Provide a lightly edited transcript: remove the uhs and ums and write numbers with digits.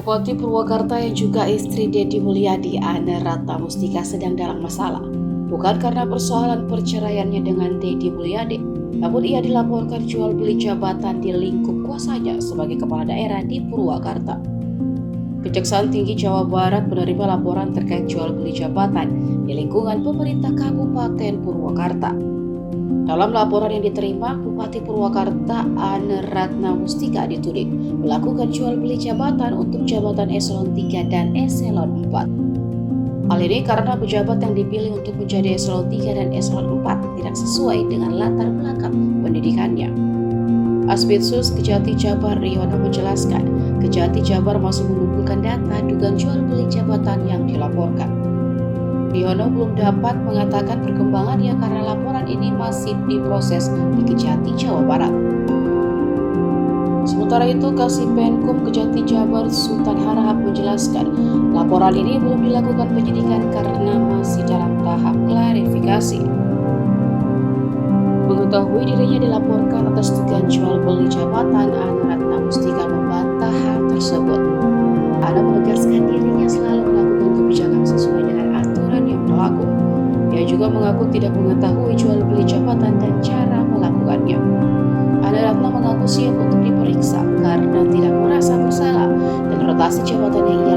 Bupati Purwakarta yang juga istri Deddy Mulyadi, Ana Ratna Mustika, sedang dalam masalah. Bukan karena persoalan perceraiannya dengan Deddy Mulyadi, namun ia dilaporkan jual beli jabatan di lingkup kuasanya sebagai kepala daerah di Purwakarta. Kejaksaan Tinggi Jawa Barat menerima laporan terkait jual beli jabatan di lingkungan pemerintah Kabupaten Purwakarta. Dalam laporan yang diterima, Bupati Purwakarta Ana Ratna Mustika dituding melakukan jual beli jabatan untuk jabatan eselon 3 dan eselon 4. Hal ini karena pejabat yang dipilih untuk menjadi eselon 3 dan eselon 4 tidak sesuai dengan latar belakang pendidikannya. Asbitsus Kejati Jabar Riono menjelaskan, Kejati Jabar masih mengumpulkan data dugaan jual beli jabatan yang dilaporkan. Riono belum dapat mengatakan perkembangannya karena laporan ini masih diproses di Kejati Jawa Barat. Sementara itu, Kasipenkum Kejati Jabar Sultan Harahap menjelaskan, laporan ini belum dilakukan penyidikan karena masih dalam tahap klarifikasi. Mengetahui dirinya dilaporkan atas dugaan jual beli jabatan, Ana Ratna Mustika membantah hal tersebut. Ana menegaskan dirinya selalu melakukan kebijakan sesuai dengan aturan yang berlaku. Ia juga mengaku tidak mengetahui jual beli jabatan dan cara melakukannya. Ana Ratna mengaku siap untuk diperiksa karena tidak merasa bersalah dan rotasi jabatan yang ia